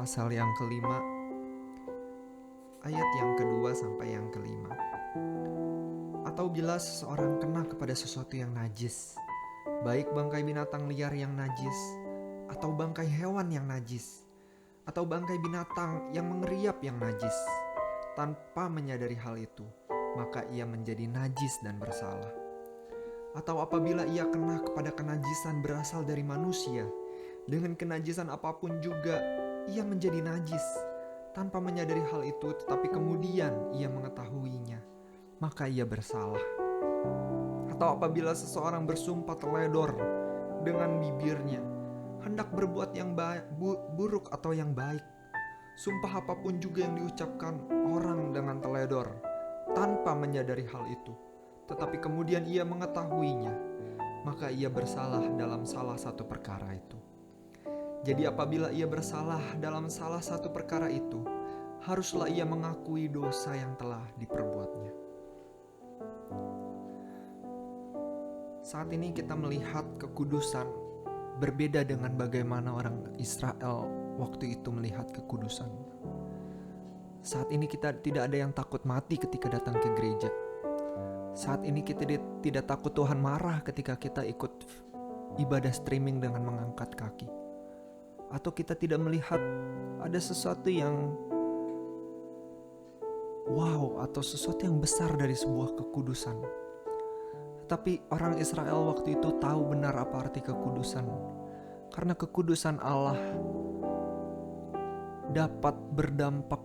pasal yang kelima, ayat yang kedua sampai yang kelima. Atau bila seseorang kena kepada sesuatu yang najis, baik bangkai binatang liar yang najis, atau bangkai hewan yang najis, atau bangkai binatang yang mengeriap yang najis, tanpa menyadari hal itu, maka ia menjadi najis dan bersalah. Atau apabila ia kena kepada kenajisan berasal dari manusia, dengan kenajisan apapun juga ia menjadi najis, tanpa menyadari hal itu, tetapi kemudian ia mengetahuinya, maka ia bersalah. Atau apabila seseorang bersumpah teledor dengan bibirnya, hendak berbuat yang buruk atau yang baik, sumpah apapun juga yang diucapkan orang dengan teledor, tanpa menyadari hal itu, tetapi kemudian ia mengetahuinya, maka ia bersalah dalam salah satu perkara itu. Jadi apabila ia bersalah dalam salah satu perkara itu, haruslah ia mengakui dosa yang telah diperbuatnya. Saat ini kita melihat kekudusan berbeda dengan bagaimana orang Israel waktu itu melihat kekudusan. Saat ini kita tidak ada yang takut mati ketika datang ke gereja. Saat ini kita tidak takut Tuhan marah ketika kita ikut ibadah streaming dengan mengangkat kaki. Atau kita tidak melihat ada sesuatu yang wow atau sesuatu yang besar dari sebuah kekudusan. Tapi orang Israel waktu itu tahu benar apa arti kekudusan. Karena kekudusan Allah dapat berdampak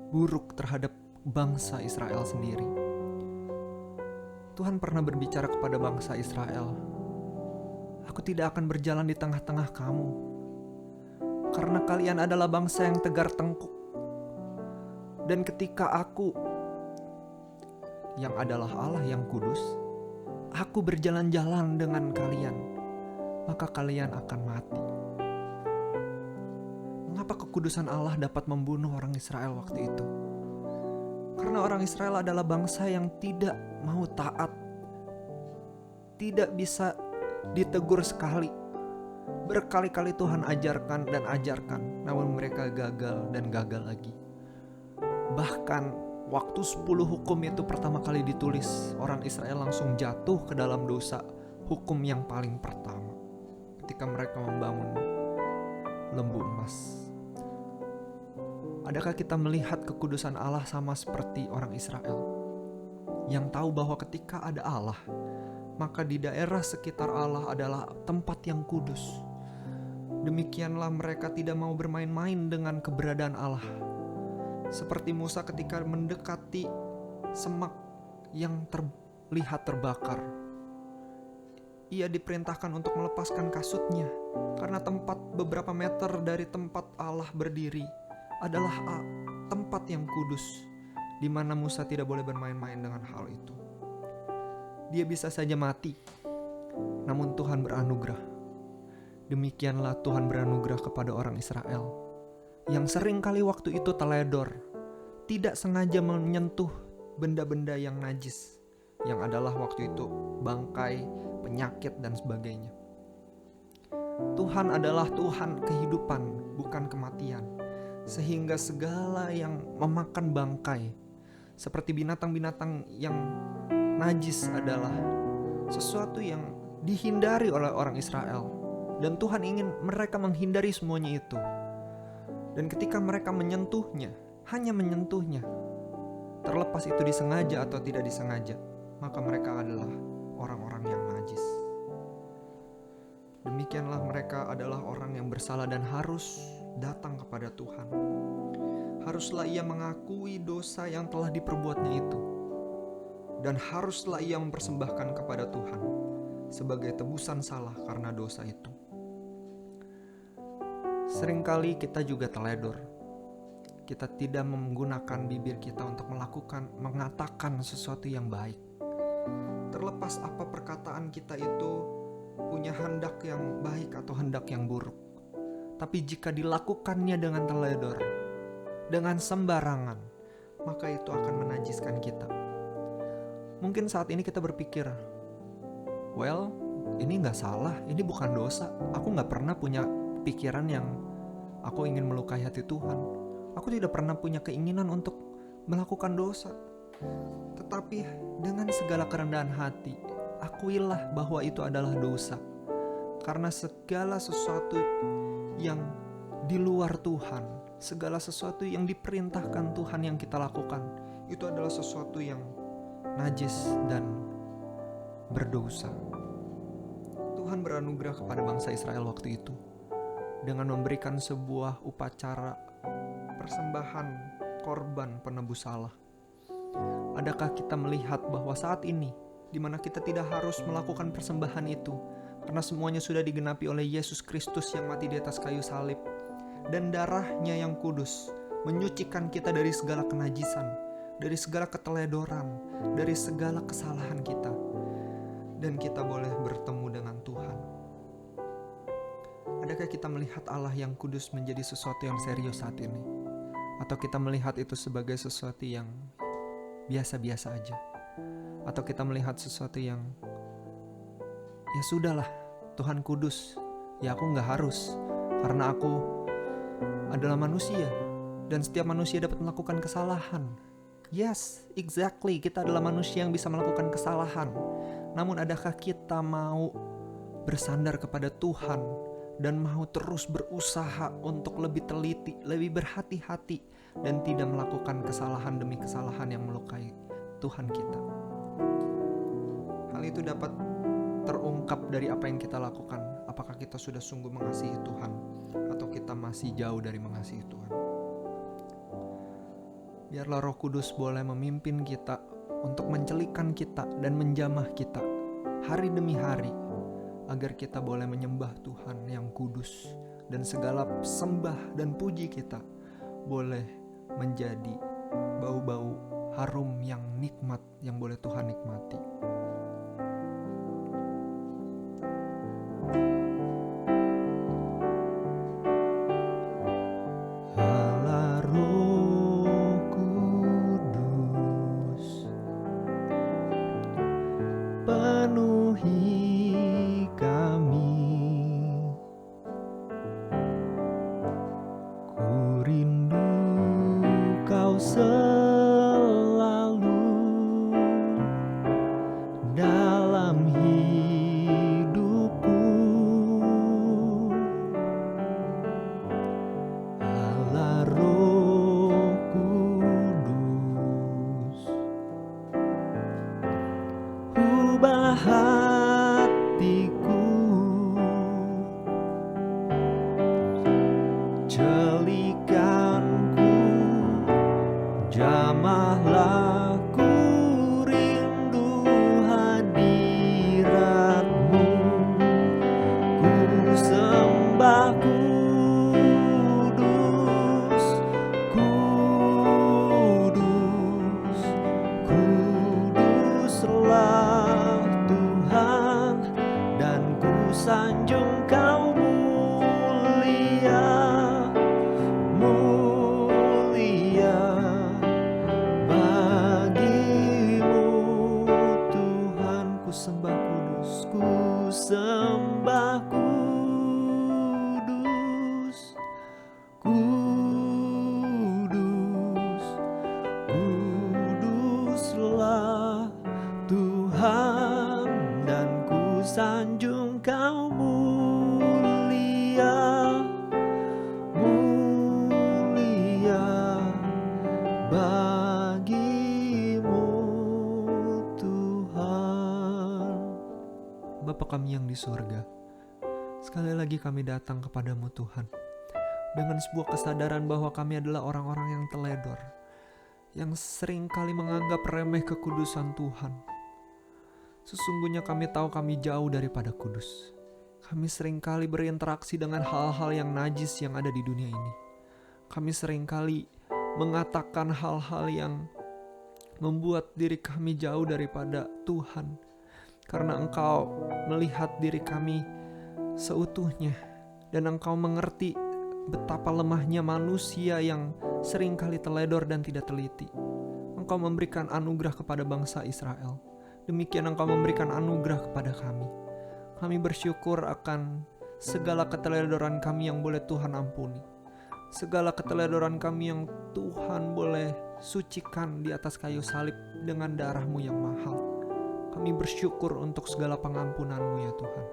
buruk terhadap bangsa Israel sendiri. Tuhan pernah berbicara kepada bangsa Israel, "Aku tidak akan berjalan di tengah-tengah kamu, karena kalian adalah bangsa yang tegar tengkuk. Dan ketika aku, yang adalah Allah yang kudus, aku berjalan-jalan dengan kalian, maka kalian akan mati." Mengapa kekudusan Allah dapat membunuh orang Israel waktu itu? Karena orang Israel adalah bangsa yang tidak mau taat, tidak bisa ditegur sekali. Berkali-kali Tuhan ajarkan dan ajarkan, namun mereka gagal dan gagal lagi. Bahkan waktu 10 hukum itu pertama kali ditulis, orang Israel langsung jatuh ke dalam dosa hukum yang paling pertama ketika mereka membangun lembu emas. Adakah kita melihat kekudusan Allah sama seperti orang Israel yang tahu bahwa ketika ada Allah, maka di daerah sekitar Allah adalah tempat yang kudus. Demikianlah mereka tidak mau bermain-main dengan keberadaan Allah. Seperti Musa ketika mendekati semak yang terlihat terbakar, ia diperintahkan untuk melepaskan kasutnya, karena tempat beberapa meter dari tempat Allah berdiri adalah tempat yang kudus, di mana Musa tidak boleh bermain-main dengan hal itu. Dia bisa saja mati, namun Tuhan beranugerah. Demikianlah Tuhan beranugerah kepada orang Israel yang sering kali waktu itu teledor, tidak sengaja menyentuh benda-benda yang najis, yang adalah waktu itu bangkai, penyakit, dan sebagainya. Tuhan adalah Tuhan kehidupan, bukan kematian. Sehingga segala yang memakan bangkai, seperti binatang-binatang yang najis, adalah sesuatu yang dihindari oleh orang Israel. Dan Tuhan ingin mereka menghindari semuanya itu. Dan ketika mereka menyentuhnya, hanya menyentuhnya, terlepas itu disengaja atau tidak disengaja, maka mereka adalah orang-orang yang najis. Demikianlah mereka adalah orang yang bersalah dan harus datang kepada Tuhan. Haruslah ia mengakui dosa yang telah diperbuatnya itu, dan haruslah ia mempersembahkan kepada Tuhan sebagai tebusan salah karena dosa itu. Seringkali kita juga teledor. Kita tidak menggunakan bibir kita untuk mengatakan sesuatu yang baik. Terlepas apa perkataan kita itu punya hendak yang baik atau hendak yang buruk. Tapi jika dilakukannya dengan teledor, dengan sembarangan, maka itu akan menajiskan kita. Mungkin saat ini kita berpikir, well, ini gak salah, ini bukan dosa. Aku gak pernah punya pikiran yang aku ingin melukai hati Tuhan. Aku tidak pernah punya keinginan untuk melakukan dosa. Tetapi dengan segala kerendahan hati, akuilah bahwa itu adalah dosa. Karena segala sesuatu yang di luar Tuhan, segala sesuatu yang diperintahkan Tuhan yang kita lakukan, itu adalah sesuatu yang najis dan berdosa. Tuhan beranugerah kepada bangsa Israel waktu itu dengan memberikan sebuah upacara persembahan korban penebus salah. Adakah kita melihat bahwa saat ini, di mana kita tidak harus melakukan persembahan itu, karena semuanya sudah digenapi oleh Yesus Kristus yang mati di atas kayu salib, dan darahnya yang kudus menyucikan kita dari segala kenajisan, dari segala keteledoran, dari segala kesalahan kita, dan kita boleh bertemu dengan Tuhan. Adakah kita melihat Allah yang kudus menjadi sesuatu yang serius saat ini? Atau kita melihat itu sebagai sesuatu yang biasa-biasa aja? Atau kita melihat sesuatu yang ya sudahlah, Tuhan kudus, ya aku gak harus, karena aku adalah manusia, dan setiap manusia dapat melakukan kesalahan. Yes, exactly, kita adalah manusia yang bisa melakukan kesalahan. Namun adakah kita mau bersandar kepada Tuhan dan mau terus berusaha untuk lebih teliti, lebih berhati-hati, dan tidak melakukan kesalahan demi kesalahan yang melukai Tuhan kita? Hal itu dapat terungkap dari apa yang kita lakukan. Apakah kita sudah sungguh mengasihi Tuhan, atau kita masih jauh dari mengasihi Tuhan? Biarlah Roh Kudus boleh memimpin kita untuk mencelikan kita dan menjamah kita hari demi hari, agar kita boleh menyembah Tuhan yang kudus, dan segala sembah dan puji kita boleh menjadi bau-bau harum yang nikmat yang boleh Tuhan nikmati. Allah Roh Kudus, penuhi selalu dalam hidupku. Allah Roh Kudus, ubah hatiku, celikanku, jamahlah ku rindu hadiratmu. Ku sembah kudus, kudus, kuduslah Tuhan, dan ku sanjung Kau mulia, mulia. Sembah kudus, kudus, kuduslah Tuhan, dan ku sanjung Kau mulia, mulia bagimu Tuhan. Bapa kami yang di sorga, sekali lagi kami datang kepadamu Tuhan, dengan sebuah kesadaran bahwa kami adalah orang-orang yang teledor, yang sering kali menganggap remeh kekudusan Tuhan. Sesungguhnya kami tahu kami jauh daripada kudus. Kami sering kali berinteraksi dengan hal-hal yang najis yang ada di dunia ini. Kami sering kali mengatakan hal-hal yang membuat diri kami jauh daripada Tuhan, karena Engkau melihat diri kami seutuhnya, dan Engkau mengerti betapa lemahnya manusia yang seringkali teledor dan tidak teliti. Engkau memberikan anugerah kepada bangsa Israel, demikian Engkau memberikan anugerah kepada kami. Kami bersyukur akan segala keteledoran kami yang boleh Tuhan ampuni. segala keteledoran kami yang Tuhan boleh sucikan di atas kayu salib dengan darah-Mu yang mahal. Kami bersyukur untuk segala pengampunan-Mu ya Tuhan.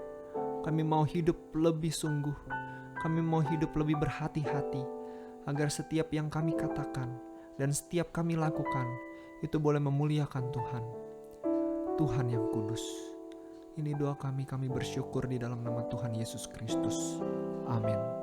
Kami mau hidup lebih sungguh, kami mau hidup lebih berhati-hati, agar setiap yang kami katakan dan setiap kami lakukan itu boleh memuliakan Tuhan, Tuhan yang kudus. Ini doa kami bersyukur di dalam nama Tuhan Yesus Kristus. Amin.